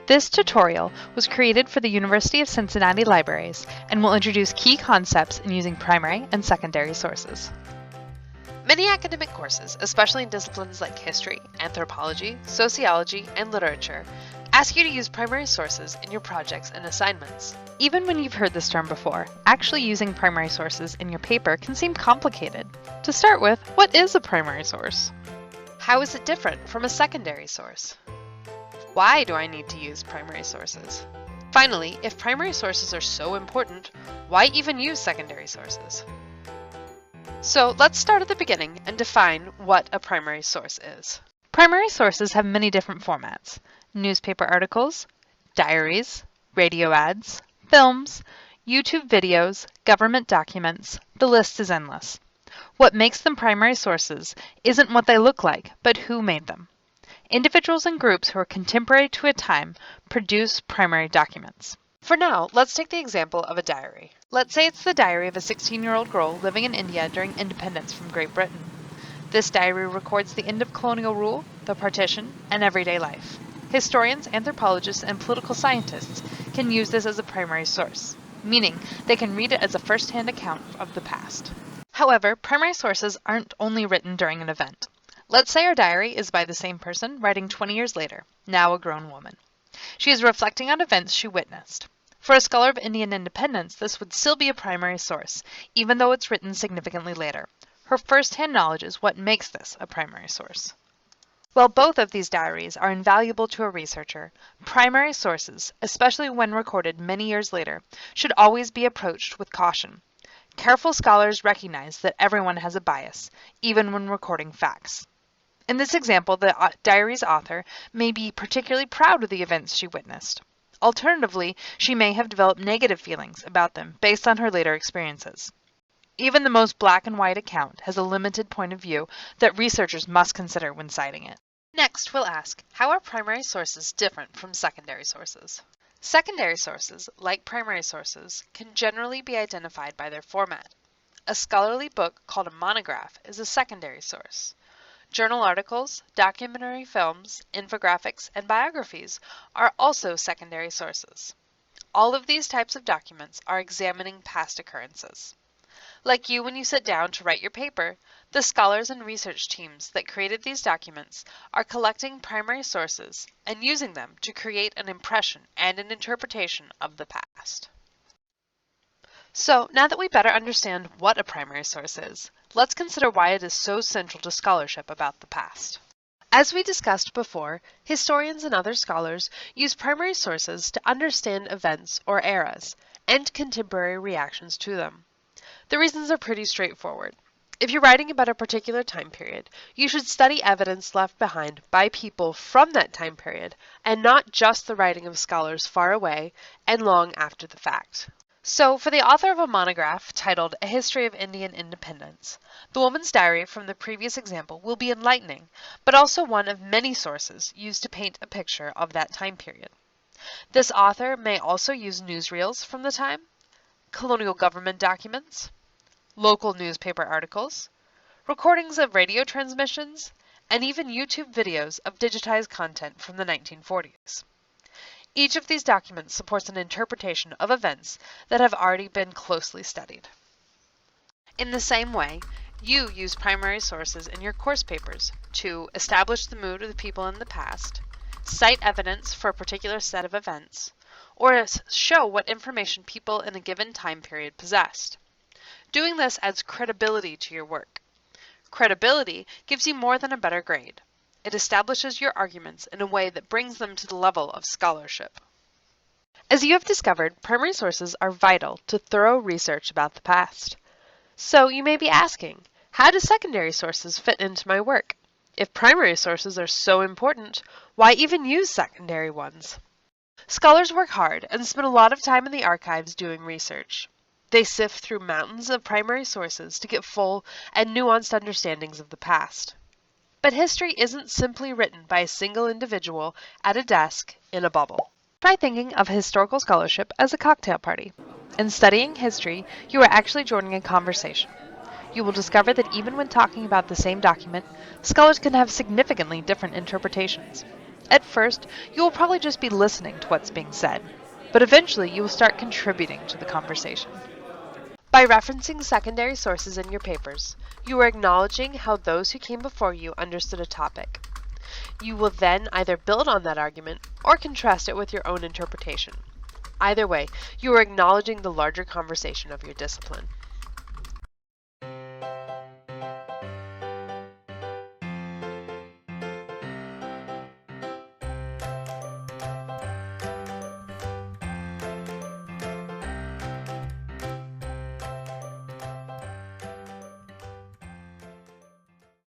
This tutorial was created for the University of Cincinnati Libraries and will introduce key concepts in using primary and secondary sources. Many academic courses, especially in disciplines like history, anthropology, sociology, and literature, ask you to use primary sources in your projects and assignments. Even when you've heard this term before, actually using primary sources in your paper can seem complicated. To start with, what is a primary source? How is it different from a secondary source? Why do I need to use primary sources? Finally, if primary sources are so important, why even use secondary sources? So let's start at the beginning and define what a primary source is. Primary sources have many different formats: newspaper articles, diaries, radio ads, films, YouTube videos, government documents. The list is endless. What makes them primary sources isn't what they look like, but who made them. Individuals and groups who are contemporary to a time produce primary documents. For now, let's take the example of a diary. Let's say it's the diary of a 16-year-old girl living in India during independence from Great Britain. This diary records the end of colonial rule, the partition, and everyday life. Historians, anthropologists, and political scientists can use this as a primary source, meaning they can read it as a first-hand account of the past. However, primary sources aren't only written during an event. Let's say our diary is by the same person writing 20 years later, now a grown woman. She is reflecting on events she witnessed. For a scholar of Indian independence, this would still be a primary source, even though it's written significantly later. Her first-hand knowledge is what makes this a primary source. While both of these diaries are invaluable to a researcher, primary sources, especially when recorded many years later, should always be approached with caution. Careful scholars recognize that everyone has a bias, even when recording facts. In this example, the diary's author may be particularly proud of the events she witnessed. Alternatively, she may have developed negative feelings about them based on her later experiences. Even the most black and white account has a limited point of view that researchers must consider when citing it. Next, we'll ask, how are primary sources different from secondary sources? Secondary sources, like primary sources, can generally be identified by their format. A scholarly book called a monograph is a secondary source. Journal articles, documentary films, infographics, and biographies are also secondary sources. All of these types of documents are examining past occurrences. Like you when you sit down to write your paper, the scholars and research teams that created these documents are collecting primary sources and using them to create an impression and an interpretation of the past. So, now that we better understand what a primary source is, let's consider why it is so central to scholarship about the past. As we discussed before, historians and other scholars use primary sources to understand events or eras and contemporary reactions to them. The reasons are pretty straightforward. If you're writing about a particular time period, you should study evidence left behind by people from that time period and not just the writing of scholars far away and long after the fact. So, for the author of a monograph titled A History of Indian Independence, the woman's diary from the previous example will be enlightening, but also one of many sources used to paint a picture of that time period. This author may also use newsreels from the time, colonial government documents, local newspaper articles, recordings of radio transmissions, and even YouTube videos of digitized content from the 1940s. Each of these documents supports an interpretation of events that have already been closely studied. In the same way, you use primary sources in your course papers to establish the mood of the people in the past, cite evidence for a particular set of events, or show what information people in a given time period possessed. Doing this adds credibility to your work. Credibility gives you more than a better grade. It establishes your arguments in a way that brings them to the level of scholarship. As you have discovered, primary sources are vital to thorough research about the past. So you may be asking, how do secondary sources fit into my work? If primary sources are so important, why even use secondary ones? Scholars work hard and spend a lot of time in the archives doing research. They sift through mountains of primary sources to get full and nuanced understandings of the past. But history isn't simply written by a single individual at a desk in a bubble. Try thinking of historical scholarship as a cocktail party. In studying history, you are actually joining a conversation. You will discover that even when talking about the same document, scholars can have significantly different interpretations. At first, you will probably just be listening to what's being said, but eventually you will start contributing to the conversation. By referencing secondary sources in your papers, you are acknowledging how those who came before you understood a topic. You will then either build on that argument or contrast it with your own interpretation. Either way, you are acknowledging the larger conversation of your discipline.